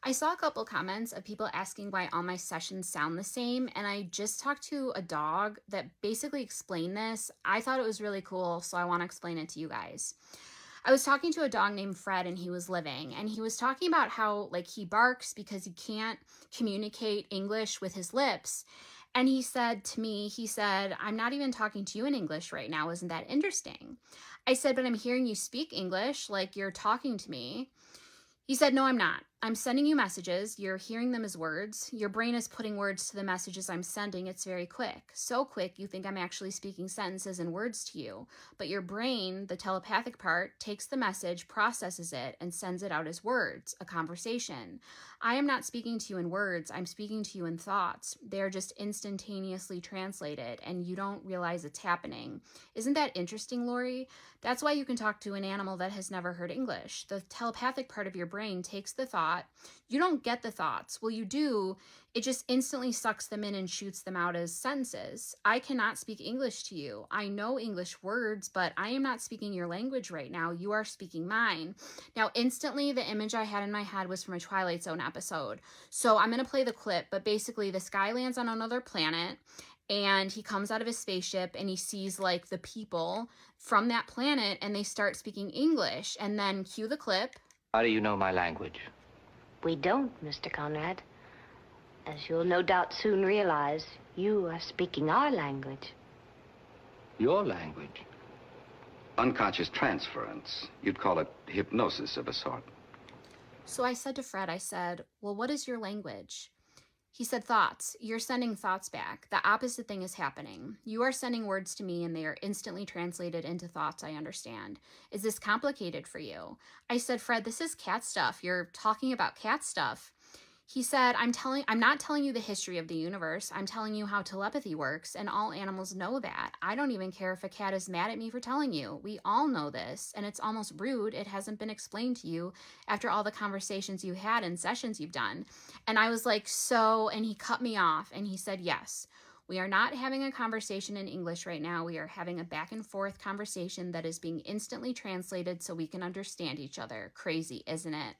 I saw a couple comments of people asking why all my sessions sound the same, and I just talked to a dog that basically explained this. I thought it was really cool, so I want to explain it to you guys. I was talking to a dog named Fred, and he was living, and he was talking about how, like, he barks because he can't communicate English with his lips. And he said to me, he said, "I'm not even talking to you in English right now. Isn't that interesting?" I said, "But I'm hearing you speak English, like you're talking to me." He said, "No, I'm not. I'm sending you messages. You're hearing them as words. Your brain is putting words to the messages I'm sending. It's very quick. So quick, you think I'm actually speaking sentences and words to you. But your brain, the telepathic part, takes the message, processes it, and sends it out as words, a conversation. I am not speaking to you in words. I'm speaking to you in thoughts. They are just instantaneously translated, and you don't realize it's happening. Isn't that interesting, Lori? That's why you can talk to an animal that has never heard English. The telepathic part of your brain takes the thought. You don't get the thoughts. Well, you do. It just instantly sucks them in and shoots them out as sentences. I cannot speak English to you. I know English words, but I am not speaking your language right now. You are speaking mine." Now, instantly, the image I had in my head was from a Twilight Zone episode. So I'm going to play the clip, but basically this guy lands on another planet and he comes out of his spaceship and he sees like the people from that planet and they start speaking English. And then cue the clip. How do you know my language? We don't, Mr. Conrad. As you'll no doubt soon realize, you are speaking our language. Your language? Unconscious transference. You'd call it hypnosis of a sort. So I said to Fred, I said, "Well, what is your language?" He said, "Thoughts. You're sending thoughts back. The opposite thing is happening. You are sending words to me and they are instantly translated into thoughts I understand. Is this complicated for you?" I said, "Fred, this is cat stuff. You're talking about cat stuff." He said, I'm not telling you the history of the universe. I'm telling you how telepathy works, and all animals know that. I don't even care if a cat is mad at me for telling you. We all know this, and it's almost rude it hasn't been explained to you after all the conversations you had and sessions you've done. And I was like, and he cut me off, and he said, "Yes. We are not having a conversation in English right now. We are having a back and forth conversation that is being instantly translated so we can understand each other. Crazy, isn't it?"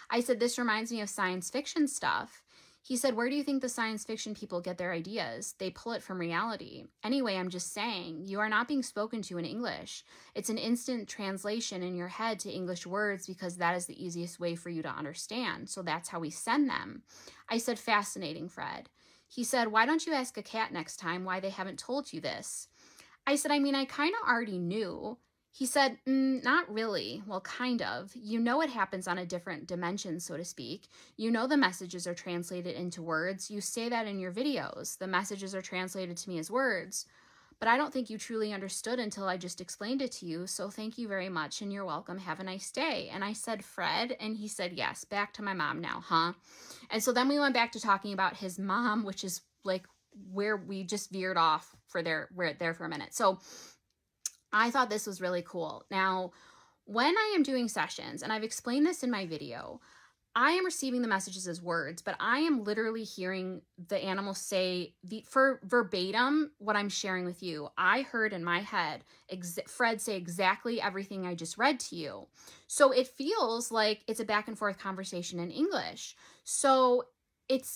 I said, "This reminds me of science fiction stuff." He said, "Where do you think the science fiction people get their ideas? They pull it from reality. Anyway, I'm just saying, you are not being spoken to in English. It's an instant translation in your head to English words because that is the easiest way for you to understand. So that's how we send them." I said, "Fascinating, Fred." He said, "Why don't you ask a cat next time why they haven't told you this?" I said, I kind of already knew." He said, "Not really. Well, kind of. You know it happens on a different dimension, so to speak. You know the messages are translated into words. You say that in your videos. The messages are translated to me as words. But I don't think you truly understood until I just explained it to you. So thank you very much, and you're welcome. Have a nice day." And I said, "Fred?" And he said, "Yes. Back to my mom now, huh?" And so then we went back to talking about his mom, which is like where we just veered off we're there for a minute. So I thought this was really cool. Now, when I am doing sessions, and I've explained this in my video, I am receiving the messages as words, but I am literally hearing the animal say for verbatim what I'm sharing with you. I heard in my head Fred say exactly everything I just read to you. So it feels like it's a back and forth conversation in English. So it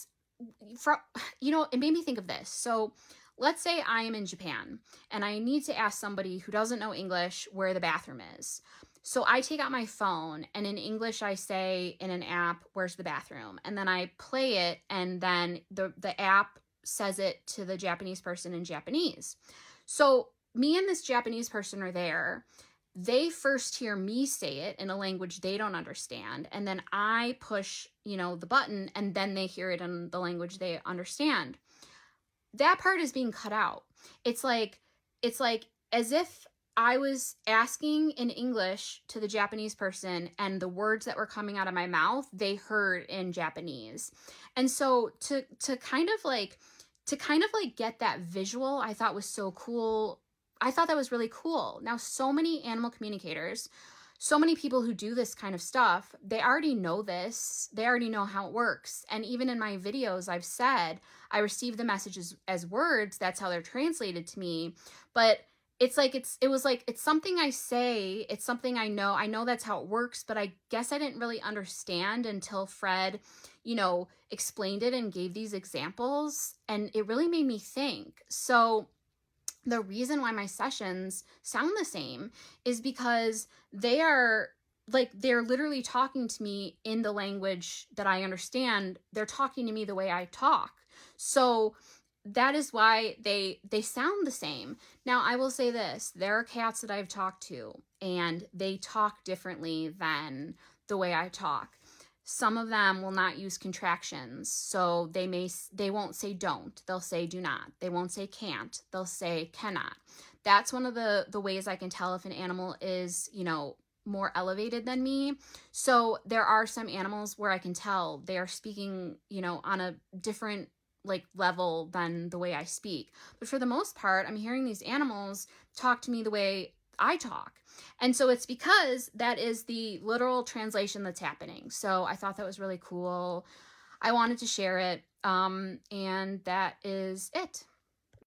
made me think of this. So let's say I am in Japan and I need to ask somebody who doesn't know English where the bathroom is. So I take out my phone and in English I say in an app, "Where's the bathroom?" And then I play it and then the app says it to the Japanese person in Japanese. So me and this Japanese person are there. They first hear me say it in a language they don't understand. And then I push, the button and then they hear it in the language they understand. That part is being cut out. It's like as if I was asking in English to the Japanese person and the words that were coming out of my mouth, they heard in Japanese. And so to kind of like get that visual, I thought was so cool. I thought that was really cool. Now, so many animal communicators, so many people who do this kind of stuff, they already know this. They already know how it works. And even in my videos, I've said I receive the messages as words. That's how they're translated to me. But it was like, it's something I say, it's something I know that's how it works, but I guess I didn't really understand until Fred, explained it and gave these examples, and it really made me think. So the reason why my sessions sound the same is because they're literally talking to me in the language that I understand. They're talking to me the way I talk. So that is why they sound the same. Now, I will say this, there are cats that I've talked to and they talk differently than the way I talk. Some of them will not use contractions. So they won't say don't, they'll say do not. They won't say can't, they'll say cannot. That's one of the ways I can tell if an animal is, more elevated than me. So there are some animals where I can tell they are speaking, on a different level than the way I speak. But for the most part, I'm hearing these animals talk to me the way I talk. And so it's because that is the literal translation that's happening. So I thought that was really cool. I wanted to share it. And that is it.